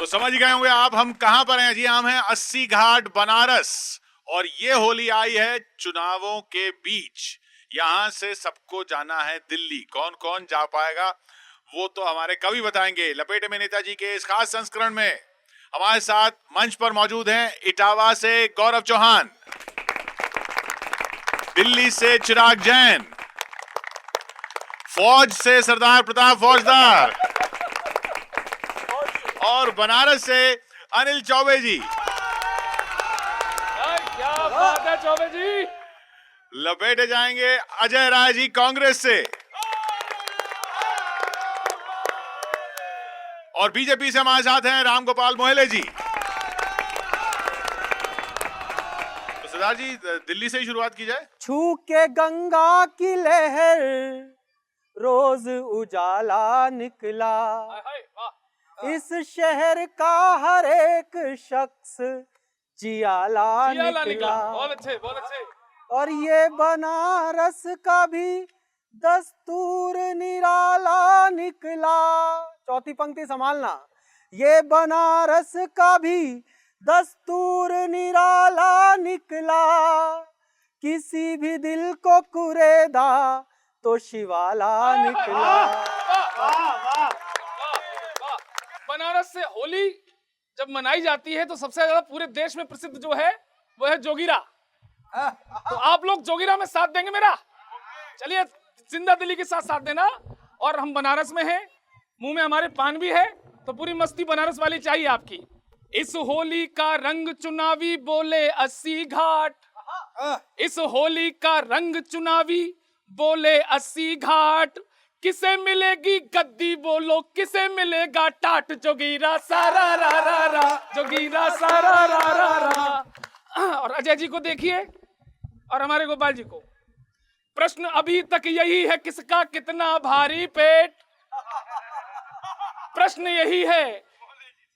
तो समझ गए होंगे आप हम कहां पर हैं। जी हम हैं 80 घाट बनारस और ये होली आई है चुनावों के बीच। यहां से सबको जाना है दिल्ली। कौन कौन जा पाएगा वो तो हमारे कवि बताएंगे। लपेटे में नेताजी के इस खास संस्करण में हमारे साथ मंच पर मौजूद हैं इटावा से गौरव चौहान, दिल्ली से चिराग जैन, फौज से सरदार प्रताप फौजदार और बनारस से अनिल चौबे जी। क्या बात है चौबे जी। लपेटे जाएंगे अजय राय जी कांग्रेस से और बीजेपी से हमारे साथ हैं राम गोपाल मोहले जी। तो सरदार जी दिल्ली से ही शुरुआत की जाए। छू के गंगा की लहर रोज उजाला निकला, इस शहर का हर एक शख्स जियाला निकला। बहुत अच्छे बहुत अच्छे। और ये बनारस का भी दस्तूर निराला निकला। चौथी पंक्ति संभालना। ये बनारस का भी दस्तूर निराला निकला, किसी भी दिल को कुरेदा तो शिवाला निकला। बनारस से होली जब मनाई जाती है तो सबसे ज्यादा पूरे देश में प्रसिद्ध जो है वो है जोगीरा। तो आप लोग जोगीरा में साथ देंगे मेरा? चलिए जिंदा दिली के साथ साथ देना। और हम बनारस में हैं, मुंह में हमारे पान भी है, तो पूरी मस्ती बनारस वाली चाहिए आपकी। इस होली का रंग चुनावी बोले 80 घाट, इस होली का रंग चुनावी बोले 80 घाट, किसे मिलेगी गद्दी बोलो किसे मिलेगा टाट, जोगीरा सारा रा रा रा, जोगीरा सारा रा रा रा। और अजय जी को देखिए और हमारे गोपाल जी को। प्रश्न अभी तक यही है किसका कितना भारी पेट। प्रश्न यही है,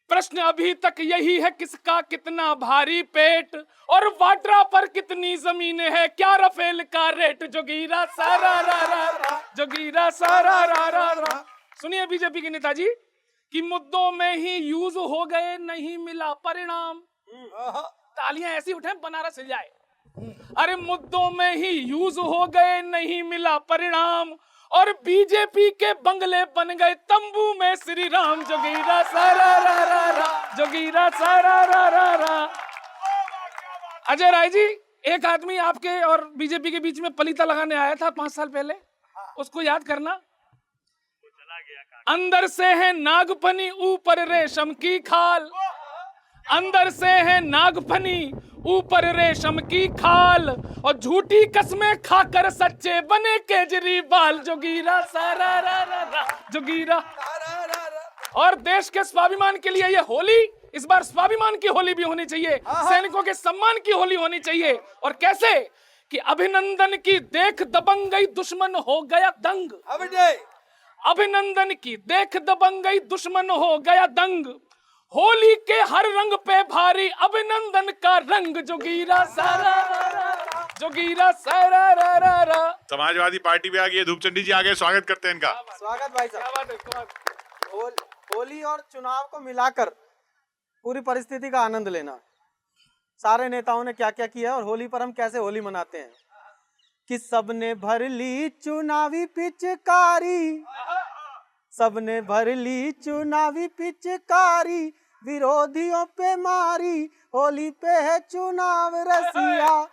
प्रश्न अभी तक यही है किसका कितना भारी पेट, और वाड्रा पर कितनी जमीनें है क्या रफेल का रेट, जोगीरा सारा रा रा रा, जोगीरा सारा रा रा रा। सुनिए बीजेपी के नेताजी कि मुद्दों में ही यूज हो गए नहीं मिला परिणाम। तालियां ऐसी उठे बनारस हिल जाए। अरे मुद्दों में ही यूज हो गए नहीं मिला परिणाम, और बीजेपी के बंगले बन गए तंबू में श्री राम, जोगीरा सारा रा रा रा, जोगीरा सारा रा रा रा। अजय राय जी, एक आदमी आपके और बीजेपी के बीच में पलीता लगाने आया था 5 साल पहले, उसको याद करना। अंदर से है नागफनी ऊपर रेशम की खाल, अंदर से है नागफनी ऊपर रेशम की खाल, और झूठी कस्में खाकर सच्चे बने केजरीवाल, जोगीरा सारा रा रा रा, जोगीरा। और देश के स्वाभिमान के लिए ये होली इस बार स्वाभिमान की होली भी होनी चाहिए, सैनिकों के सम्मान की होली होनी चाहिए। और कैसे कि अभिनंदन की देख दबंग गई दुश्मन हो गया दंग, अभिनंदन की देख दबंग गई दुश्मन हो गया दंग, होली के हर रंग पे भारी अभिनंदन का रंग, जोगीरा सारा रा रा, जोगीरा सारा रा रा रा। समाजवादी पार्टी भी आ गई है, धूपचंडी जी आगे स्वागत करते हैं इनका। स्वागत भाई साहब। होली और चुनाव को मिलाकर पूरी परिस्थिति का आनंद लेना। सारे नेताओं ने क्या क्या किया और होली पर हम कैसे होली मनाते हैं कि सबने भर ली चुनावी पिचकारी, सबने भर ली चुनावी पिचकारी, विरोधियों पे मारी होली पे है चुनाव रसिया,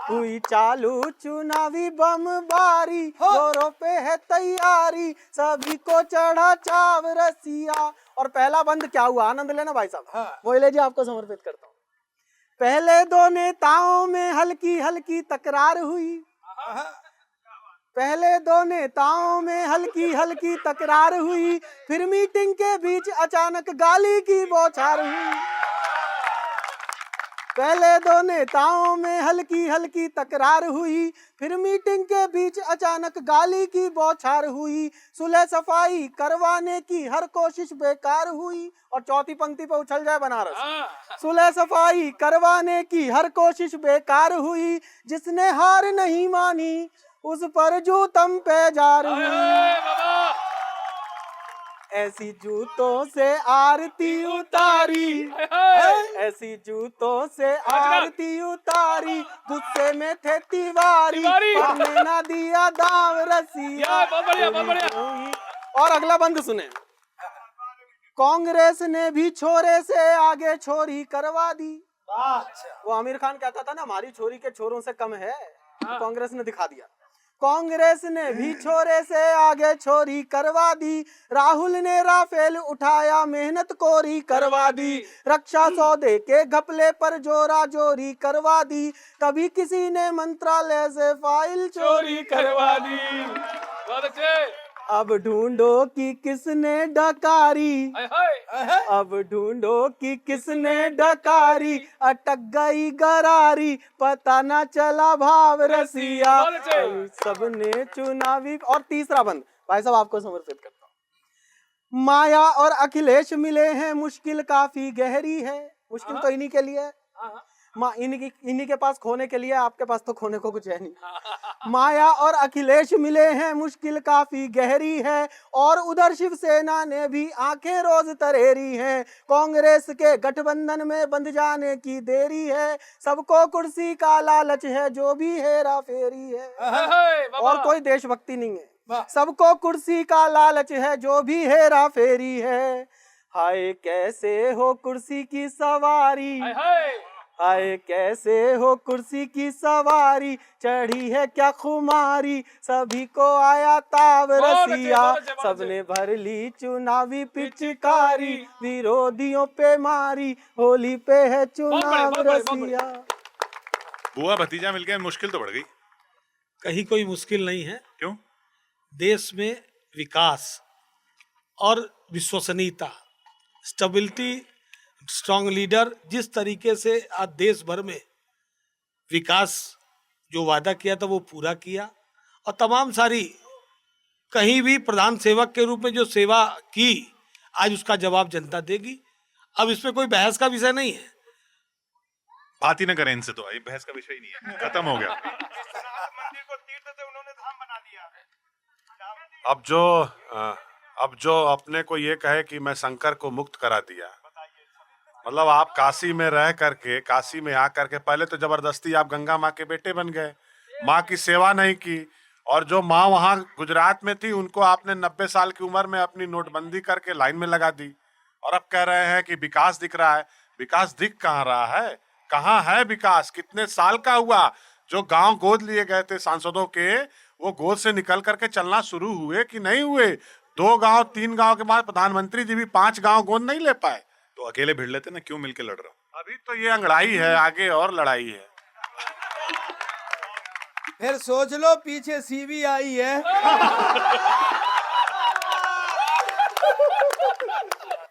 हुई चालू चुनावी बमबारी, जोरों पे है तैयारी, सभी को चढ़ा चाव रसिया। और पहला बंद क्या हुआ, आनंद लेना भाई साहब। मोहले जी आपको समर्पित करता हूँ। पहले दो नेताओं में हल्की हल्की तकरार हुई, पहले दो नेताओं में हल्की हल्की तकरार हुई, फिर मीटिंग के बीच अचानक गाली की बौछार हुई। पहले दो नेताओं में हल्की हल्की तकरार हुई, फिर मीटिंग के बीच अचानक गाली की बौछार हुई, सुलह सफाई करवाने की हर कोशिश बेकार हुई। और चौथी पंक्ति पर उछल जाए बनारस। सुलह सफाई करवाने की हर कोशिश बेकार हुई, जिसने हार नहीं मानी उस पर जूतम पे जार हुई। ऐसी जूतों से आरती उतारी, हाय हाय। ऐसी जूतों से आरती उतारी, गुस्से में थे तिवारी, तिवारी। पढ़ने ना दिया दाव रसिया। यार, बहुत बढ़िया, बहुत बढ़िया। और अगला बंद सुने। कांग्रेस ने भी छोरे से आगे छोरी करवा दी। वो आमिर खान कहता था ना हमारी छोरी के छोरों से कम है, तो कांग्रेस ने दिखा दिया। कांग्रेस ने भी छोरे से आगे छोरी करवा दी, राहुल ने राफेल उठाया मेहनत कोरी करवा दी, रक्षा सौदे के घपले पर जोरा जोरी करवा दी, कभी किसी ने मंत्रालय से फाइल चोरी करवा दी। बहुत अच्छे। अब ढूंढो कि किसने डकारी, हाय हाय। अब ढूंढो कि किसने डकारी, अटक गई गरारी, पता ना चला भाव रसिया। सबने चुनावी। और तीसरा बंद भाई साहब आपको समर्पित करता हूँ। माया और अखिलेश मिले हैं, मुश्किल काफी गहरी है। मुश्किल तो इन्हीं के लिए है, इन्हीं के पास खोने के लिए, आपके पास तो खोने को कुछ है नहीं। माया और अखिलेश मिले हैं, मुश्किल काफी गहरी है, और उधर शिवसेना ने भी आंखें रोज तरेरी हैं, कांग्रेस के गठबंधन में बंध जाने की देरी है, सबको कुर्सी का लालच है जो भी हेरा फेरी है। और कोई देशभक्ति नहीं है, सबको कुर्सी का लालच है जो भी हेरा फेरी है। हाय कैसे हो कुर्सी की सवारी, हाय कैसे हो कुर्सी की सवारी, चढ़ी है क्या खुमारी, सभी को आया ताव रसिया, सबने भर ली चुनावी पिचकारी, विरोधियों पे मारी, होली पे है चुनाव रसिया। बुआ भतीजा मिलके मुश्किल तो बढ़ गई। कहीं कोई मुश्किल नहीं है। क्यों? देश में विकास और विश्वसनीयता, स्टेबिलिटी, स्ट्रॉन्ग लीडर, जिस तरीके से आज देश भर में विकास जो वादा किया था वो पूरा किया, और तमाम सारी कहीं भी प्रधान सेवक के रूप में जो सेवा की, आज उसका जवाब जनता देगी। अब इसमें कोई बहस का विषय नहीं है। बात ही न करें इनसे, तो ये बहस का विषय ही नहीं है, खत्म हो गया। मंदिर को तीर्थ से उन्होंने धाम बना दिया। अब जो अपने को ये कहे कि मैं शंकर को मुक्त करा दिया, मतलब आप काशी में रह करके, काशी में आकर के पहले तो जबरदस्ती आप गंगा माँ के बेटे बन गए, माँ की सेवा नहीं की, और जो माँ वहाँ गुजरात में थी उनको आपने 90 साल की उम्र में अपनी नोटबंदी करके लाइन में लगा दी, और अब कह रहे हैं कि विकास दिख रहा है। विकास दिख कहाँ रहा है? कहाँ है विकास? कितने साल का हुआ? जो गांव गोद लिए गए थे सांसदों के, वो गोद से निकल करके चलना शुरू हुए कि नहीं हुए? 2 गांव 3 गांव के बाद प्रधानमंत्री जी भी 5 गांव गोद नहीं ले पाए। तो अकेले भिड़ लेते ना, क्यों मिलके लड़ रहे हो? अभी तो ये अंगड़ाई है, आगे और लड़ाई है। फिर सोच लो पीछे सीबीआई है।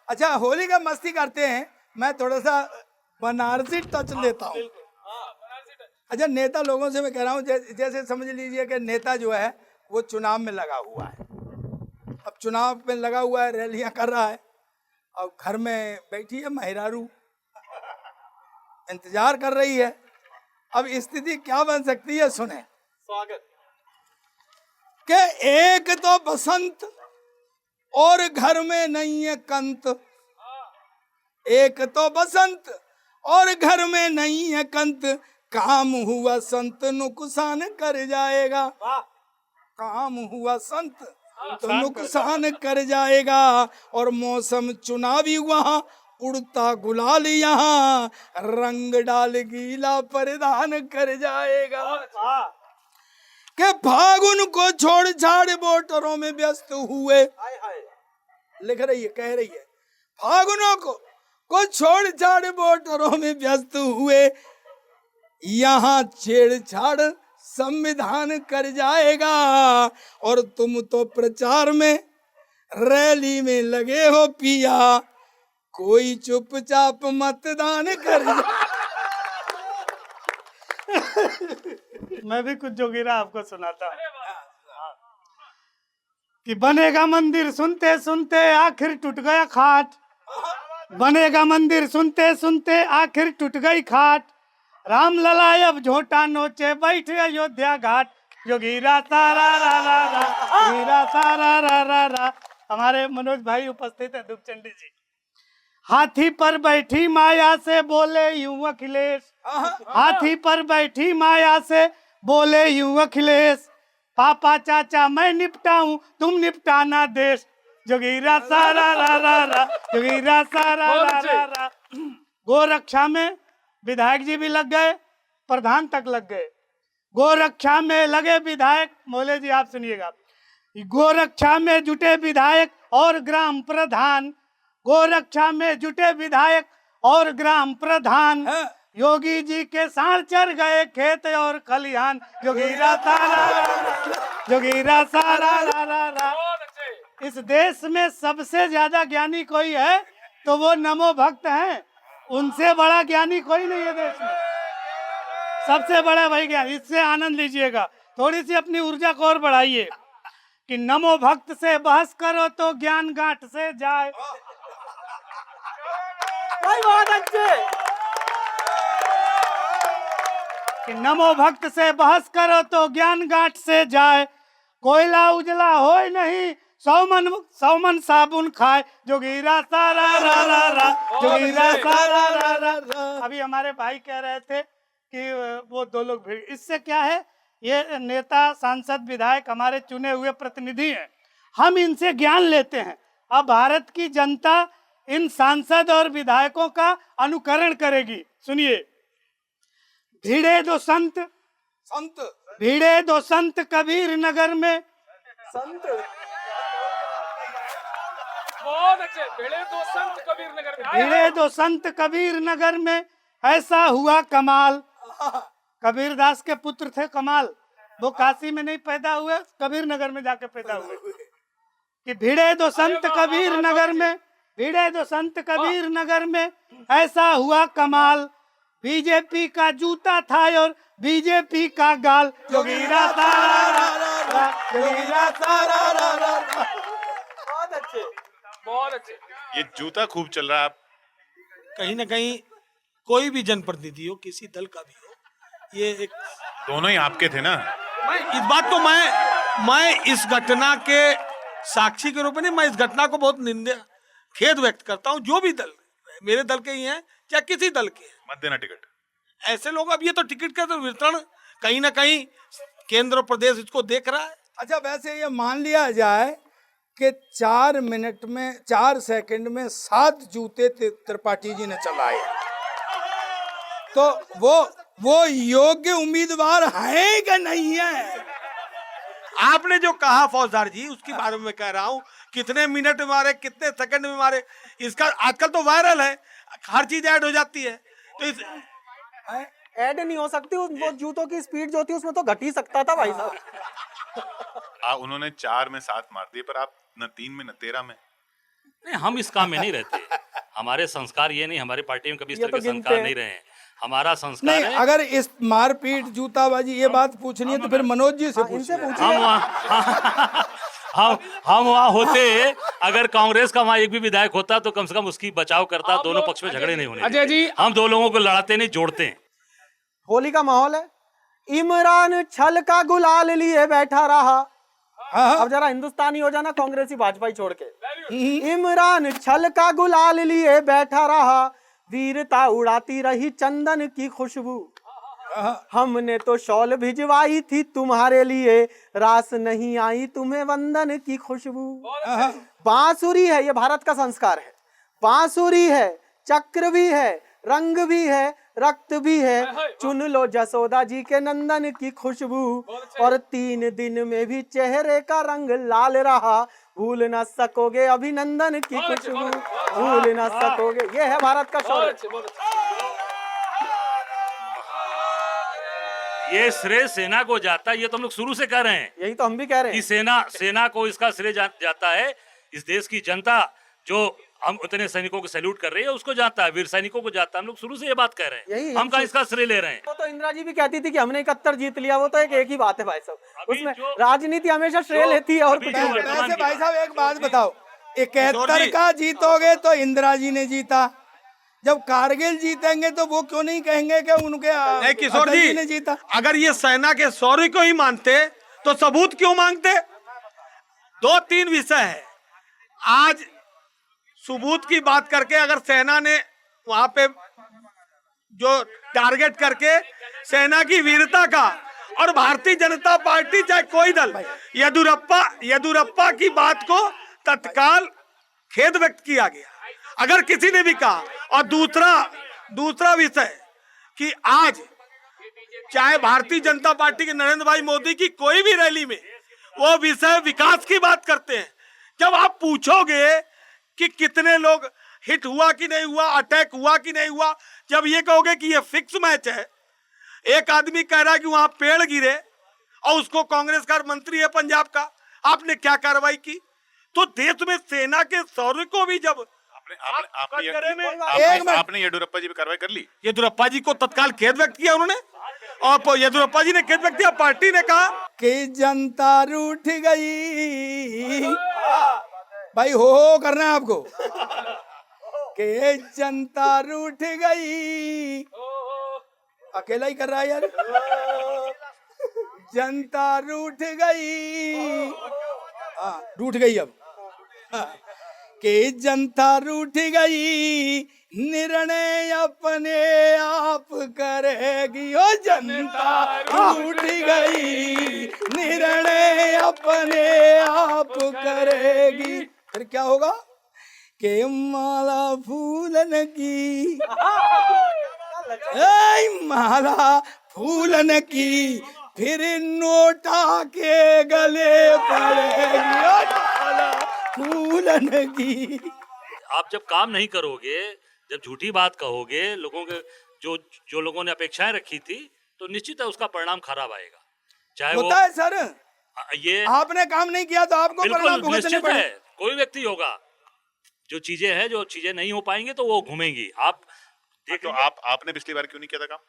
अच्छा, होली का मस्ती करते हैं, मैं थोड़ा सा बनारसी टच लेता हूँ। अच्छा, नेता लोगों से मैं कह रहा हूँ, जैसे समझ लीजिए कि नेता जो है वो चुनाव में लगा हुआ है। अब चुनाव में लगा हुआ है, रैलियां कर रहा है, और घर में बैठी है महिरारू, इंतजार कर रही है। अब स्थिति क्या बन सकती है, सुने। स्वागत। कि एक तो बसंत और घर में नहीं है कंत, एक तो बसंत और घर में नहीं है कंत, काम हुआ संत नुकसान कर जाएगा, काम हुआ संत तो नुकसान कर जाएगा। और मौसम चुनावी वहाँ, उड़ता गुलाल यहाँ, रंग डाल गीला परिधान कर जाएगा। के फागुन को छोड़ छाड़ वोटरों में व्यस्त हुए, लिख रही है, कह रही है, फागुनों को छोड़ छाड़ वोटरों में व्यस्त हुए, यहाँ छेड़छाड़ संविधान कर जाएगा। और तुम तो प्रचार में रैली में लगे हो पिया, कोई चुपचाप मतदान कर मैं भी कुछ जोगिरा आपको सुनाता हूँ कि बनेगा मंदिर सुनते सुनते आखिर टूट गया खाट, बनेगा मंदिर सुनते सुनते आखिर टूट गई खाट, राम लला अब झोटा नोचे बैठ अयोध्या घाट, जोगीरा तारा रा रा रा, हीरा तारा रा रा रा, हमारे मनोज भाई उपस्थित है दुपचंडी जी। हाथी पर बैठी माया से बोले यूं अखिलेश, हाथी पर बैठी माया से बोले यूं अखिलेश, पापा चाचा मैं निपटाऊं तुम निपटाना देश। जोगीरा सारा रा रा रा, जोगीरा सारा रा रा रा। गोरक्षा में विधायक जी भी लग गए, प्रधान तक लग गए। गोरक्षा में लगे विधायक, मोले जी आप सुनिएगा। गोरक्षा में जुटे विधायक और ग्राम प्रधान, गोरक्षा में जुटे विधायक और ग्राम प्रधान, योगी जी के साथ चढ़ गए खेत और खलिहान। जोगीरा सारा, जोगीरा सारा रा रा रा। इस देश में सबसे ज्यादा ज्ञानी कोई है तो वो नमो भक्त हैं, उनसे बड़ा ज्ञानी कोई नहीं है देश में, सबसे बड़ा वही ज्ञान। इससे आनंद लीजिएगा, थोड़ी सी अपनी ऊर्जा को और बढ़ाइए कि नमो भक्त से बहस करो तो ज्ञान गांठ से जाए। बहुत अच्छे। कि नमो भक्त से बहस करो तो ज्ञान गांठ से जाए, कोयला उजला होए नहीं 100 मन साबुन खाए। जोगीरा सारा रा रा रा, जोगीरा सारा रा रा रा। अभी हमारे भाई कह रहे थे कि वो दो लोग भीड़, इससे क्या है, ये नेता सांसद विधायक हमारे चुने हुए प्रतिनिधि हैं, हम इनसे ज्ञान लेते हैं। अब भारत की जनता इन सांसद और विधायकों का अनुकरण करेगी। सुनिए, भीड़े दो संत, भीड़े दो संत कबीर नगर में, संत बहुत अच्छे। भिड़े दो संत कबीर नगर में, भीड़े दो संत कबीर नगर में ऐसा हुआ कमाल। कबीर दास के पुत्र थे कमाल, वो काशी में नहीं पैदा हुए, कबीर नगर में जाके पैदा हुए। कि भिड़े दो संत कबीर नगर में, भिड़े दो संत कबीर नगर में ऐसा हुआ कमाल, बीजेपी का जूता था और बीजेपी का गाल। जोगीरा सारा रा रा, जोगीरा सारा रा रा। बहुत अच्छे, बहुत अच्छे। ये जूता खूब चल रहा है। आप कहीं ना कहीं कोई भी जनप्रतिनिधि हो, किसी दल का भी हो, ये एक दोनों ही आपके थे ना। मैं इस बात तो मैं इस घटना के साक्षी के रूप में नहीं, मैं इस घटना को बहुत निंदा खेद व्यक्त करता हूं। जो भी दल मेरे दल के ही हैं या किसी दल के हैं, मत देना टिकट। ऐसे लोग, अब ये तो टिकट का तो वितरण कहीं ना कहीं केंद्र और प्रदेश इसको देख रहा है। अच्छा, वैसे ये मान लिया जाए कि 4 मिनट में 4 सेकंड में 7 जूते त्रिपाठी जी ने चलाए, तो वो योग्य उम्मीदवार हैं कि नहीं है? आपने जो कहा फौजदार जी, उसके बारे में मैं कह रहा हूँ, कितने मिनट में मारे, कितने सेकंड में मारे, इसका आजकल तो वायरल है, हर चीज ऐड हो जाती है। तो इस ऐड नहीं हो सकती, वो जूतों की स्पीड जो थी उसमें तो घट ही सकता था भाई साहब। उन्होंने 4 में 7 मार दिए, पर आप न 3 में न 13 में। नहीं, हम इस काम में नहीं रहते। हमारे संस्कार ये नहीं, हमारी पार्टी में कभी इस ये तरह तो के गिनते संस्कार हैं। नहीं रहे हैं। हमारा संस्कार नहीं, है, अगर इस मारपीट जूताबाजी ये बात पूछनी है तो फिर मनोज जी से इनसे पूछिए। हम वहाँ हम वहाँ होते, अगर कांग्रेस का वहाँ एक भी विधायक होता तो कम से कम उसकी बचाव करता, आप दोनों लोग- पक्ष में झगड़े नहीं होने अजय जी, देते। हम दो लोगों को लड़ाते नहीं, जोड़ते हैं। होली का माहौल है। इमरान छल का गुलाल लिए बैठा रहा। अब जरा हिंदुस्तानी हो जाना, कांग्रेसी भाजपा छोड़ के। इमरान छल का गुलाल लिए बैठा रहा, वीरता उड़ाती रही चंदन की खुशबू। हमने तो शॉल भिजवाई थी तुम्हारे लिए, रास नहीं आई तुम्हें वंदन की खुशबू। बांसुरी है, ये भारत का संस्कार है। बांसुरी है, चक्र भी है, रंग भी है, रक्त भी है। चुन लो जसोदा जी के नंदन की खुशबू, और 3 दिन में भी चेहरे का रंग लाल रहा। भूल ना सकोगे अभिनंदन की खुशबू, भूल ना सकोगे। ये है भारत का बहुत शौर्य। अच्छे, बहुत अच्छे। ये श्रेय सेना को जाता है, ये तो हम लोग शुरू से कह रहे हैं यही तो हम भी कह रहे कि हैं। सेना को इसका श्रेय जाता है। इस देश की जनता जो हम उतने सैनिकों को सैल्यूट कर रही है उसको जाता है, वीर सैनिकों को जाता है। हम लोग शुरू से ये बात कह रहे हैं, यही हम कहाँ इसका श्रेय ले रहे हैं। वो तो इंदिरा जी भी कहती थी कि हमने 71 जीत लिया, वो तो एक ही बात है भाई साहब। अभी उसमें जो- राजनीति हमेशा श्रेय लेती है और अभी कुछ जो नहीं वर्तमान लेती। वैसे भाई साहब एक बात बताओ, किशोर 71 जी। का जीतोगे तो इंदिरा जी ने जीता, जब कारगिल जीतेंगे तो वो क्यों नहीं कहेंगे कि उनके नहीं किशोर अटल जी, ने जीता? अगर ये सेना के शौर्य को ही मानते तो सबूत क्यों मांगते? 2-3 विषय है। आज सबूत की बात करके अगर सेना ने वहां पे जो टारगेट करके सेना की वीरता का और भारतीय जनता पार्टी चाहे कोई दल येदुरप्पा की बात को तत्काल खेद व्यक्त किया गया। अगर किसी ने भी कहा, और दूसरा विषय कि आज चाहे भारतीय जनता पार्टी के नरेंद्र भाई मोदी की कोई भी रैली में वो विषय विकास की बात करते हैं। जब आप पूछोगे कि कितने लोग हिट हुआ कि नहीं हुआ, अटैक हुआ कि नहीं हुआ, जब ये कहोगे कि ये फिक्स मैच है, एक आदमी कह रहा है कि वहां पेड़ गिरे और उसको कांग्रेस का मंत्री है पंजाब का, आपने क्या कार्रवाई की? तो देश में सेना के शौर्य को भी जब आपने येदुरप्पा जी पे कार्रवाई कर ली? येदुरप्पा जी को तत्काल खेद व्यक्त किया उन्होंने, और येदुरप्पा जी ने खेद व्यक्त किया, पार्टी ने कहा कि जनता रूठ गई। भाई हो करना है आपको कि जनता रूठ गई। अकेला ही कर रहा है यार। जनता रूठ गई, हाँ रूठ गई अब। कि जनता रूठ गई, निर्णय अपने आप करेगी। ओ जनता रूठ गई, निर्णय अपने आप करेगी। फिर क्या होगा कि माला फूलन की, माला फूलन की, फिर नोटा के गले पड़ेगी। ओ माला फूलन की। आप जब काम नहीं करोगे, जब झूठी बात कहोगे, लोगों के जो लोगों ने अपेक्षाएं रखी थी, तो निश्चित है उसका परिणाम खराब आएगा। चाहे होता है सर, ये आपने काम नहीं किया तो आपको परिणाम भुगतने निश्चित पड़े। है, कोई व्यक्ति होगा जो चीजें नहीं हो पाएंगी तो वो घूमेंगी। आप देख तो आपने पिछली बार क्यों नहीं किया था काम?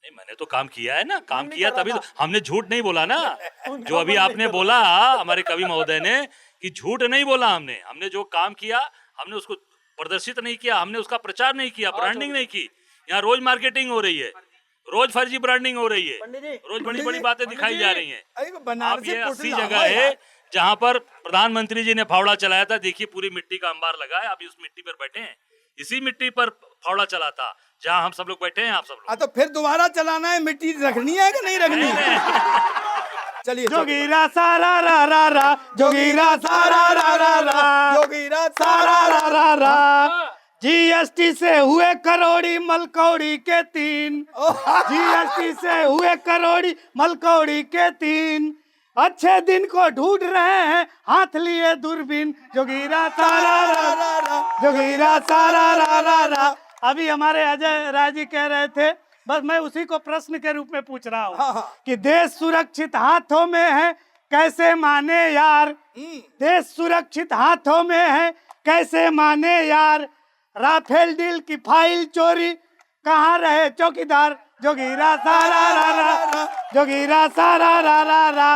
नहीं, मैंने तो काम किया है ना, काम किया तभी तो हमने झूठ नहीं बोला ना। जो अभी आपने बोला हमारे कवि महोदय ने कि झूठ नहीं बोला, हमने जो काम किया हमने उसको प्रदर्शित नहीं किया, हमने उसका प्रचार नहीं किया, ब्रांडिंग नहीं की। यहाँ रोज मार्केटिंग हो रही है, रोज फर्जी ब्रांडिंग हो रही है, रोज बड़ी बड़ी बातें दिखाई जा रही हैं। अब ये 80 जगह है जहाँ पर प्रधानमंत्री जी ने फावड़ा चलाया था। देखिए पूरी मिट्टी का अंबार लगा है, अभी उस मिट्टी पर बैठे हैं, इसी मिट्टी पर फावड़ा चला था जहाँ हम सब लोग बैठे हैं। आप सब लोग तो फिर दोबारा चलाना है, मिट्टी रखनी है कि नहीं रखनी है? चलिए जोगीरा सारा रा रा रा, जोगीरा सारा रा रा रा, जोगीरा सारा रा रा रा। जीएसटी से हुए करोड़ी मलकौड़ी के 3, जीएसटी से हुए करोड़ी मलकौड़ी के 3, अच्छे दिन को ढूंढ रहे हैं हाथ लिए दूरबीन। जोगीरा सारा रा रा रा, जोगीरा सारा रा रा रा। अभी हमारे अजय राय जी कह रहे थे, बस मैं उसी को प्रश्न के रूप में पूछ रहा हूँ कि देश सुरक्षित हाथों में है, कैसे माने यार? देश सुरक्षित हाथों में है, कैसे माने यार? राफेल डील की फाइल चोरी, कहाँ रहे चौकीदार? जोगीरा सारा रा रा, जोगीरा सारा रा रा रा।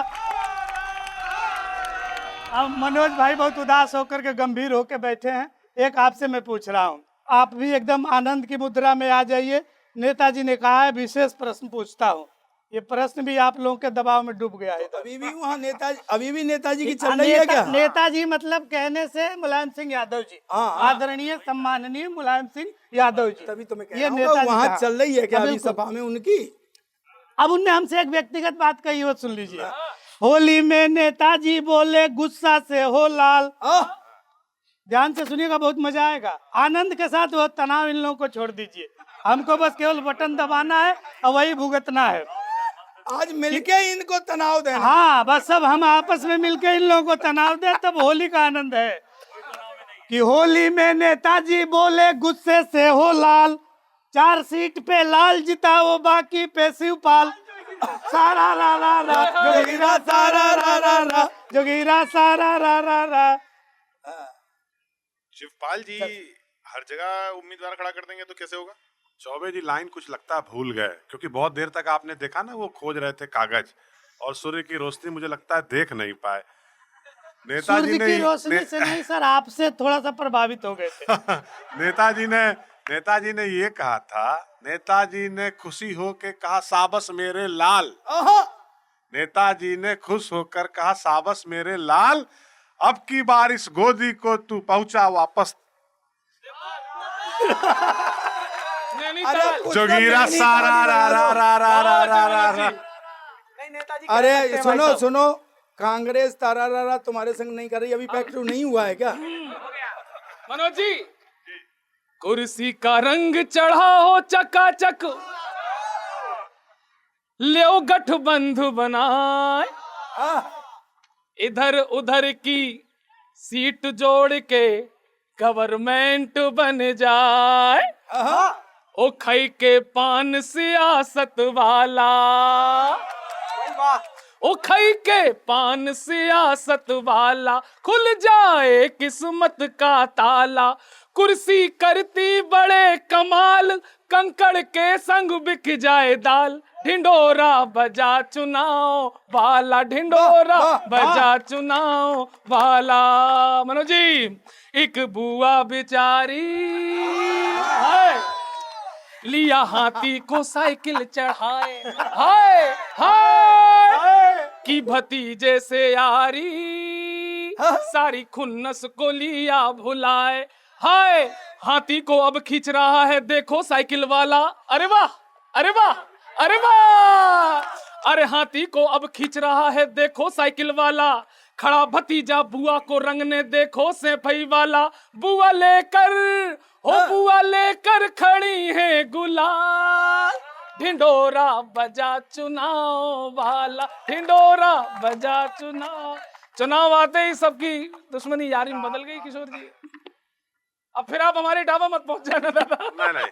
अब मनोज भाई बहुत उदास होकर के गंभीर होकर बैठे हैं। एक आपसे मैं पूछ रहा हूँ, आप भी एकदम आनंद की मुद्रा में आ जाइए। नेताजी ने कहा है विशेष प्रश्न पूछता हूँ, ये प्रश्न भी आप लोगों के दबाव में डूब गया है। अभी भी वहाँ नेताजी, अभी भी नेताजी की चल रही है क्या? नेताजी मतलब कहने से मुलायम सिंह यादव जी, आदरणीय सम्माननीय मुलायम सिंह यादव जी। तभी तो मैं कह ये रहा हूँ वहाँ चल रही है क्या अभी बिल्कुल। सभा में उनकी? अब उनने हमसे एक व्यक्तिगत बात कही, वो सुन लीजिए। होली में नेताजी बोले गुस्सा से हो लाल। ध्यान से सुनिएगा, बहुत मजा आएगा। आनंद के साथ वो तनाव इन लोगों को छोड़ दीजिए, हमको बस केवल बटन दबाना है और वही भुगतना है। आज मिलके इनको तनाव देना। हाँ बस सब हम आपस में मिलके इन लोगों को तनाव दे, तब होली का आनंद है। कि होली में नेताजी बोले गुस्से से हो लाल, 4 सीट पे लाल जिता वो बाकी पे शिवपाल। सारा रा रा रा, जोगीरा सारा रा रा रा, जोगीरा सारा रा रा रा। शिवपाल जी हर जगह उम्मीदवार खड़ा कर देंगे तो कैसे होगा? चौबे जी लाइन कुछ लगता है भूल गए, क्योंकि बहुत देर तक आपने देखा ना वो खोज रहे थे कागज, और सूर्य की रोशनी मुझे लगता है देख नहीं पाए। सूर्य की रोशनी से नहीं सर, आपसे थोड़ा सा प्रभावित हो गए थे। नेताजी ने ये कहा था, नेताजी ने खुशी होकर कहा साबस मेरे लाल। नेताजी ने खुश होकर कहा साबस मेरे लाल, अब की बार इस गोदी को तू पहुंचा वापस। नैनीताल। जोगीरा सारा रा रा रा रा रा रा रा रा। नहीं नेताजी कह सकते अरे हैं भाई सुनो साहब। सुनो, कांग्रेस तारा तुम्हारे संग नहीं कर रही, अभी फैक्ट्री नहीं हुआ है क्या? मनोज जी, कुर्सी का रंग चढ़ा हो चकाचक, ले गठबंधु बनाए, इधर उधर की सीट जोड़ के गवर्नमेंट बन जाए, ओ खई के पान सियासत वाला, ओ खई के पान सियासत वाला, खुल जाए किस्मत का ताला, कुर्सी करती बड़े कमाल, कंकड़ के संग बिक जाए दाल, ढिंडोरा बजा चुनाव वाला, ढिंडोरा बजा चुनाव वाला। मनोज जी, एक बुआ बेचारी हाय, लिया हाथी को साइकिल चढ़ाए, हाय हाय की भतीजे से यारी, सारी खुन्नस को लिया भुलाए, हाय हाथी को अब खींच रहा है देखो साइकिल वाला, अरे वाह अरे वाह अरे वाह, अरे हाथी को अब खींच रहा है देखो साइकिल वाला, खड़ा भतीजा बुआ को रंगने देखो सेफई वाला, बुआ लेकर हो बुआ लेकर खड़ी है गुलाल, ढिंडोरा बजा चुनाव वाला, ढिंडोरा बजा चुनाव। चुनाव आते ही सबकी दुश्मनी यारी में बदल गई किशोर जी। अब फिर आप हमारे ढाबा मत पहुंच जाना दादा। नहीं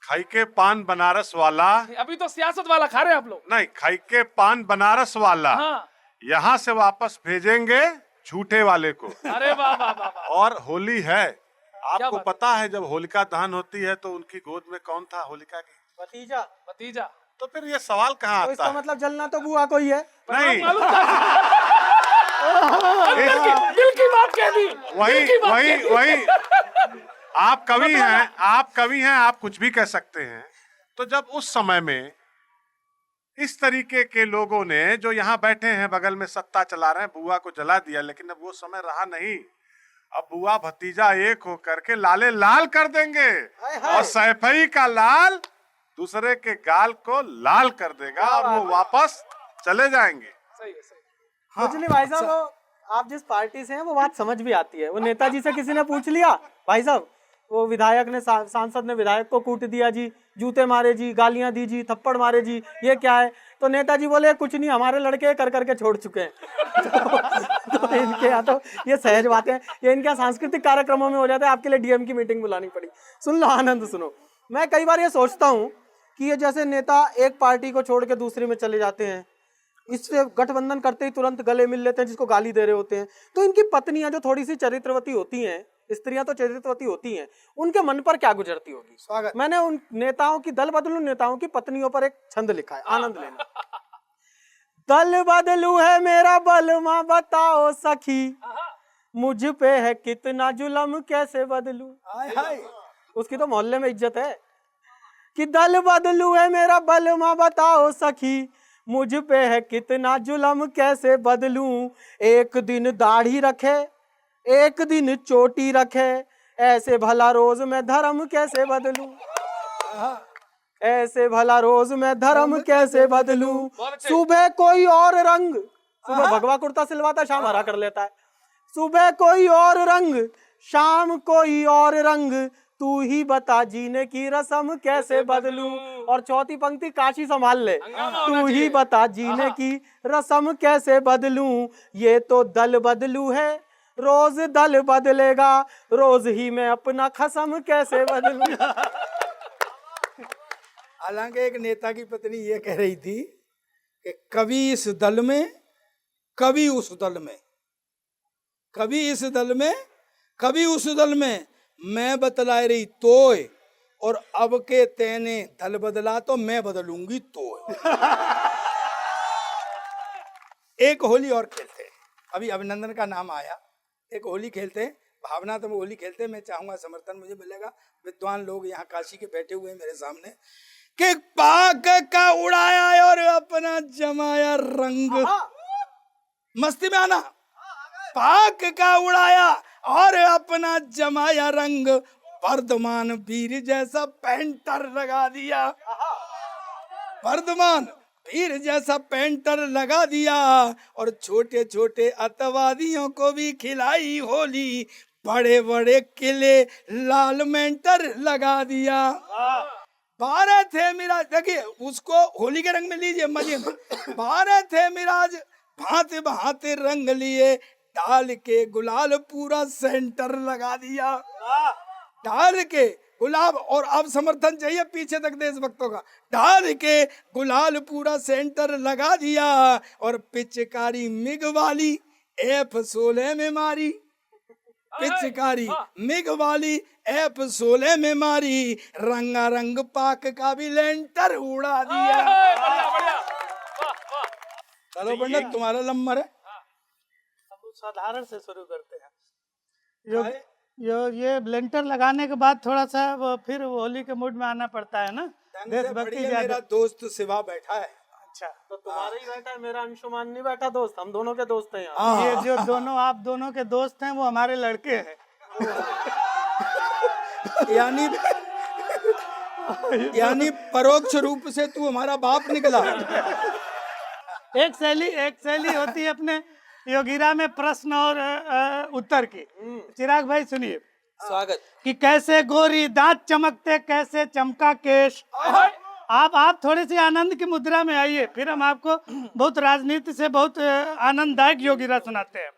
खाई के पान बनारस वाला, अभी तो सियासत वाला खा रहे हैं आप लोग। नहीं खाई के पान बनारस वाला हाँ। यहाँ से वापस भेजेंगे झूठे वाले को। अरे वाह वाह वाह वाह। और होली है, आपको बात? पता है जब होलिका दहन होती है तो उनकी गोद में कौन था होलिका की? भतीजा। भतीजा। तो फिर ये सवाल कहाँ तो आता इसका है? मतलब जलना तो बुआ को ही है। नहीं मालूम था। दिल की बात कह दी। वही दिल की बात वही कह दी। वही आप कवि हैं, आप कवि हैं, आप कुछ भी कह सकते हैं। तो जब उस समय में इस तरीके के लोगों ने जो यहाँ बैठे हैं बगल में सत्ता चला रहे हैं, बुआ को जला दिया, लेकिन अब वो समय रहा नहीं। अब बुआ भतीजा एक होकर के लाले लाल कर देंगे और सैफई का लाल दूसरे के गाल को लाल कर देगा और वो वापस चले जाएंगे। सही है, सही। कुछ नहीं भाई साहब, वो आप जिस पार्टी से हैं वो बात समझ भी आती है। वो नेताजी से किसी ने पूछ लिया, भाई साहब वो विधायक ने सांसद ने विधायक को कूट दिया जी, जूते मारे जी, गालियां दी जी, थप्पड़ मारे जी, ये क्या है? तो नेताजी बोले कुछ नहीं, हमारे लड़के कर करके छोड़ चुके हैं। तो इनके यहाँ तो ये सहज बातें, ये इनके यहाँ सांस्कृतिक कार्यक्रमों में हो जाता है। आपके लिए डीएम की मीटिंग बुलानी पड़ी। सुन लो आनंद, सुनो। मैं कई बार ये सोचता हूँ कि ये जैसे नेता एक पार्टी को छोड़ के दूसरी में चले जाते हैं, इससे गठबंधन करते ही तुरंत गले मिल लेते हैं जिसको गाली दे रहे होते हैं, तो इनकी पत्नियां जो थोड़ी सी चरित्रवती होती हैं, स्त्रियां तो चरित्रवती होती हैं, उनके मन पर क्या गुजरती होगी? स्वागत। मैंने उन नेताओं की, दल बदलू नेताओं की पत्नियों पर एक छंद लिखा है, आनंद लेना। दल बदलू है मेरा बलमा, बताओ सखी, मुझ पे है कितना जुल्म, कैसे बदलू? हाय हाय। उसकी तो मोहल्ले में इज्जत है कि दल बदलू है मेरा बलमा, बताओ सखी, मुझ पे है कितना जुल्म, कैसे बदलूं? एक दिन दाढ़ी रखे, एक दिन चोटी रखे, ऐसे भला रोज में धर्म कैसे बदलूं? ऐसे भला रोज में धर्म कैसे बदलूं? सुबह कोई और रंग, सुबह भगवा कुर्ता सिलवाता, शाम हरा कर लेता है। सुबह कोई और रंग, शाम कोई और रंग, तू ही बता जीने की रस्म कैसे बदलूं? और चौथी पंक्ति काशी संभाल ले, तू ही बता जीने की रस्म कैसे बदलूं? ये तो दल बदलू है, रोज दल बदलेगा, रोज ही मैं अपना खसम कैसे बदलूं? हालांकि एक नेता की पत्नी ये कह रही थी कि कभी इस दल में, कभी उस दल में, कभी इस दल में, कभी उस दल में, मैं बतला रही तोय, और अब के तेने दल बदला तो मैं बदलूंगी तोय। एक होली और खेलते हैं, अभी अभिनंदन का नाम आया, एक होली खेलते हैं, भावना तुम होली खेलते हैं। मैं चाहूंगा समर्थन मुझे मिलेगा, विद्वान लोग यहाँ काशी के बैठे हुए हैं मेरे सामने, कि पाक का उड़ाया और अपना जमाया रंग, मस्ती में आना। पाक का उड़ाया और अपना जमाया रंग, वर्धमान वीर जैसा पेंटर लगा दिया। वर्धमान वीर जैसा पेंटर लगा दिया और छोटे छोटे अतवादियों को भी खिलाई होली, बड़े बड़े किले लाल मेंटर लगा दिया। 12 थे मिराज, देखिए उसको होली के रंग में लीजिए मजे में। 12 थे मिराज भांति भांति रंग लिए, डाल के गुलाल पूरा सेंटर लगा दिया। डाल के गुलाब, और अब समर्थन चाहिए पीछे तक देशभक्तों का। डाल के गुलाल पूरा सेंटर लगा दिया और पिचकारी मिग वाली F16 में मारी। पिचकारी मिग वाली F16 में मारी, रंगारंग पाक का भी लेंटर उड़ा दिया। चलो पंडित तुम्हारा नंबर है। अब साधारण से शुरू करते हैं। ये ब्लेंटर लगाने के बाद थोड़ा सा वो फिर होली के मूड में आना पड़ता है ना। देशभक्ति मेरा दोस्त शिवा बैठा है। अच्छा, तो तुम्हारा ही बैठा है, मेरा अंशुमान नहीं बैठा दोस्त, हम दोनों के दोस्त हैं यहाँ। ये जो दोनों आप दोनों के दोस्त हैं वो हमारे लड़के हैं। यानी परोक्ष रूप से तू हमारा बाप निकला। एक शैली होती है अपने योगीरा में प्रश्न और उत्तर की। चिराग भाई सुनिए। स्वागत। कि कैसे गोरी दांत चमकते, कैसे चमका केश। आप थोड़ी सी आनंद की मुद्रा में आइए, फिर हम आपको बहुत राजनीति से बहुत आनंददायक योगीरा सुनाते हैं।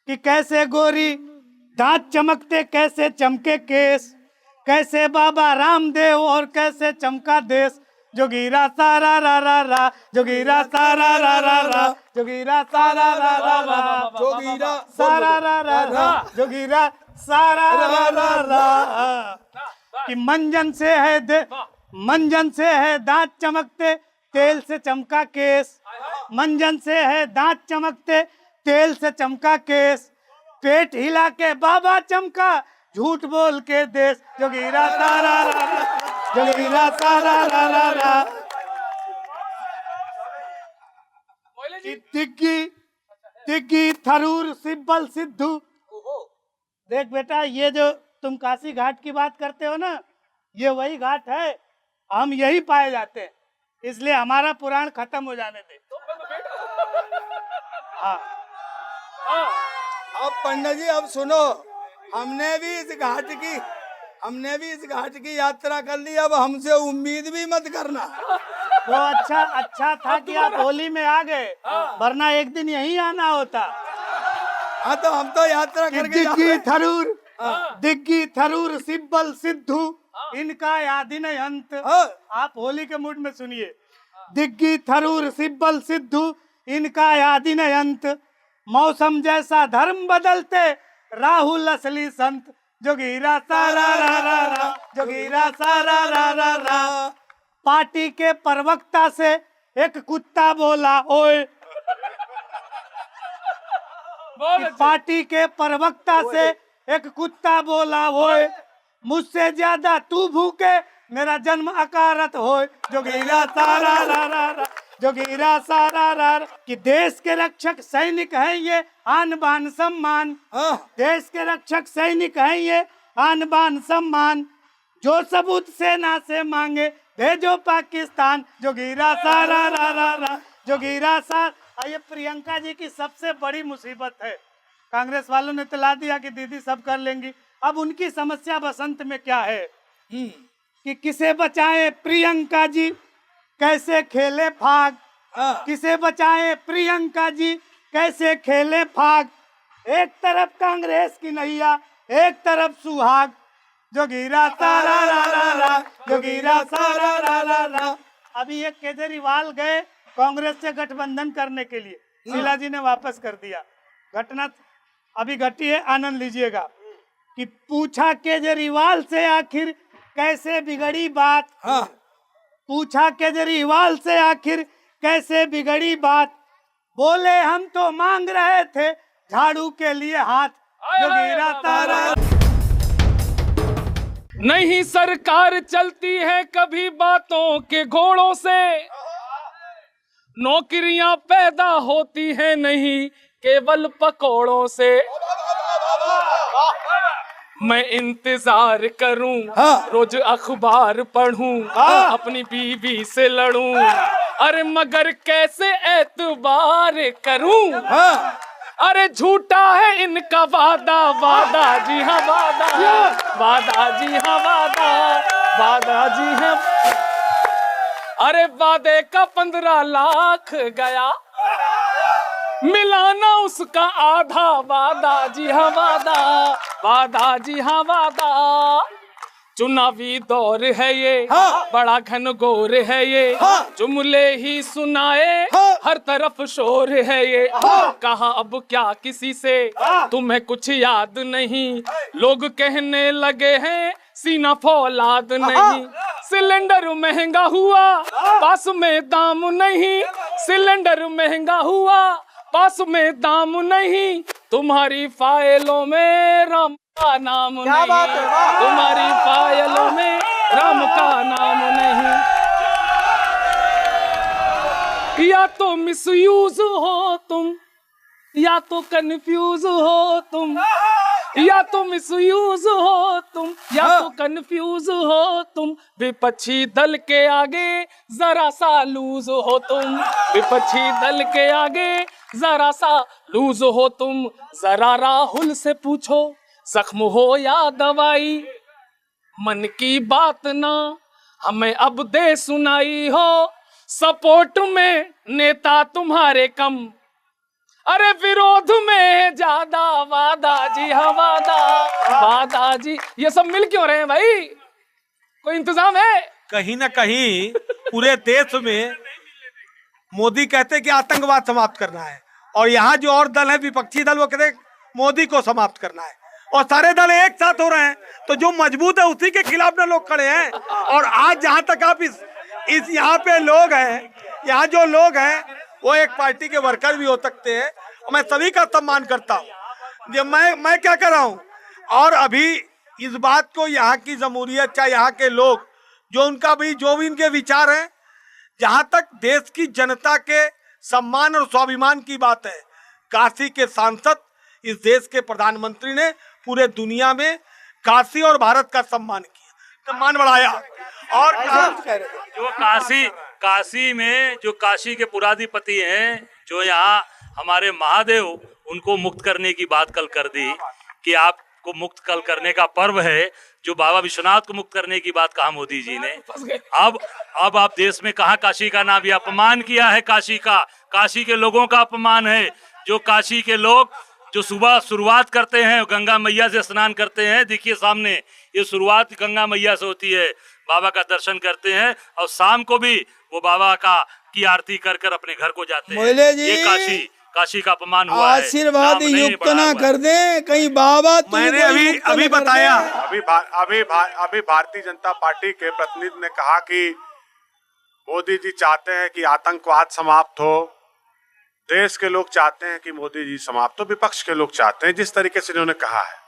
कि कैसे गोरी दांत चमकते, कैसे चमके केश, कैसे बाबा रामदेव और कैसे चमका देश। जोगीरा सारा रा रा रा, जोगीरा सारा रा रा रा, जोगीरा सारा रा रा रा, जोगीरा सारा रा रा रा, जोगीरा सारा रा रा रा। कि मंजन से है दांत चमकते, तेल से चमका केस। मंजन से है दांत चमकते, तेल से चमका केस। पेट हिला के बाबा चमका, झूठ बोल के देश। जोगीरा सारा रा रा, जोगीरा सारा रा रा रा। तिग्गी थरूर सिब्बल सिद्धू। देख बेटा, ये जो तुम काशी घाट की बात करते हो ना, ये वही घाट है। हम यही पाए जाते हैं, इसलिए हमारा पुराण खत्म हो जाने दे। हाँ, अब पंडित जी अब सुनो, हमने भी इस घाट की यात्रा कर ली, अब हमसे उम्मीद भी मत करना। वो अच्छा था कि आप होली में आ गए, वरना एक दिन यहीं आना होता। हाँ तो हम तो यात्रा करके दिग्गी थरूर सिब्बल सिद्धू, इनका याद नहीं अंत। आप होली के मूड में सुनिए। दिग्गी थरूर सिब्बल सिद्धू, इनका याद नहीं अंत। मौसम जैसा धर्म बदलते, राहुल असली संत। जोगीरा सारा रा रा रा, जोगीरा सारा रा रा रा। पार्टी के प्रवक्ता से एक कुत्ता बोला ओए। पार्टी के प्रवक्ता से एक कुत्ता बोला ओए, मुझसे ज्यादा तू भूखे, मेरा जन्म अकारत होए। जोगीरा सारा रा रा रा, जोगीरा सारा रा रा। कि देश के रक्षक सैनिक हैं ये, आन बान सम्मान। देश के रक्षक सैनिक हैं ये, आन बान सम्मान। जो सबूत सेना से मांगे, भेजो पाकिस्तान। जोगीरा सारा रा रा रा, जोगीरा सारा। ये प्रियंका जी की सबसे बड़ी मुसीबत है। कांग्रेस वालों ने तला दिया कि दीदी सब कर लेंगी। अब उनकी समस्या बसंत में क्या है कि किसे बचाएं प्रियंका जी, कैसे खेले फाग। किसे बचाएं प्रियंका जी, कैसे खेले फाग। एक तरफ कांग्रेस की नैया, एक तरफ सुहाग। जोगीरा सारा रा रा रा, जोगीरा सारा रा रा रा। अभी एक केजरीवाल गए कांग्रेस से गठबंधन करने के लिए, शीला जी ने वापस कर दिया। घटना अभी घटी है, आनंद लीजिएगा। कि पूछा केजरीवाल से आखिर कैसे बिगड़ी बात। पूछा केजरीवाल से आखिर कैसे बिगड़ी बात। बोले हम तो मांग रहे थे झाड़ू के लिए हाथ। जोगीरा सारा। नहीं सरकार चलती है कभी बातों के घोड़ों से, नौकरियां पैदा होती हैं नहीं केवल पकौड़ों से। मैं इंतजार करूं, रोज अखबार पढ़ूं, अपनी बीवी से लड़ूं, अरे मगर कैसे एतबार करूं। अरे झूठा है इनका वादा, वादा जी हाँ वादा, वादा जी हाँ वादा, वादा जी हाँ। अरे वादे का 15 लाख गया, मिलाना उसका आधा, वादा जी हाँ वादा, वादा जी हाँ वादा। चुनावी दौर है ये, बड़ा घनघोर है ये, जुमले ही सुनाए, हर तरफ शोर है ये। कहा अब क्या किसी से, तुम्हें कुछ याद नहीं, लोग कहने लगे हैं सीना फौलाद नहीं। सिलेंडर महंगा हुआ, पास में दाम नहीं, सिलेंडर महंगा हुआ, पास में दाम नहीं, तुम्हारी फाइलों में राम का नाम नहीं, तुम्हारी फाइलों में राम का नाम नहीं। या तो मिसयूज हो तुम, या तो कंफ्यूज हो तुम, या तो मिसयूज हो तुम, या तो कंफ्यूज हो तुम। विपक्षी दल के आगे जरा सा लूज हो तुम, विपक्षी दल के आगे जरा सा लूज हो तुम। जरा राहुल से पूछो जख्म हो या दवाई, मन की बात ना हमें अब दे सुनाई हो। सपोर्ट में नेता तुम्हारे कम, अरे विरोध में ज्यादा, वादा जी हाँ वादा, वादा जी। ये सब मिल क्यों रहे हैं भाई, कोई इंतजाम है? कहीं ना कहीं पूरे देश में मोदी कहते हैं कि आतंकवाद समाप्त करना है, और यहाँ जो और दल है विपक्षी दल वो कहते हैं मोदी को समाप्त करना है, और सारे दल एक साथ हो रहे हैं। तो जो मजबूत है उसी के खिलाफ ना लोग खड़े हैं। और आज जहाँ तक आप इस यहाँ पे लोग हैं, यहाँ जो लोग हैं वो एक पार्टी के वर्कर भी हो सकते हैं, और मैं सभी का सम्मान करता हूँ। जब मैं क्या कर रहा हूँ, और अभी इस बात को यहाँ की जमहूरियत, चाहे यहाँ के लोग जो उनका भी जो भी इनके विचार हैं, जहाँ तक देश की जनता के सम्मान और स्वाभिमान की बात है, काशी के सांसद, इस देश के प्रधानमंत्री ने पूरे दुनिया में काशी और भारत का सम्मान किया, सम्मान बढ़ाया। और जो काशी में जो काशी के पुराधिपति हैं, जो यहाँ हमारे महादेव, उनको मुक्त करने की बात कल कर दी कि आपको मुक्त कल करने का पर्व है। जो बाबा विश्वनाथ को मुक्त करने की बात कहा मोदी जी ने। अब आप देश में कहा काशी का नाम, भी अपमान किया है काशी का, काशी के लोगों का अपमान है। जो काशी के लोग जो सुबह शुरुआत करते हैं गंगा मैया से स्नान करते हैं, देखिए सामने ये शुरुआत गंगा मैया से होती है, बाबा का दर्शन करते हैं, और शाम को भी वो बाबा की आरती कर कर अपने घर को जाते हैं। ये काशी का अपमान हुआ है। आशीर्वाद युक्त ना कर दे कहीं बाबा। मैंने अभी बताया, अभी भारतीय जनता पार्टी के प्रतिनिधि ने कहा कि मोदी जी चाहते हैं कि आतंकवाद समाप्त हो, देश के लोग चाहते हैं कि मोदी जी समाप्त हो, विपक्ष के लोग चाहते हैं, जिस तरीके से इन्होंने कहा है।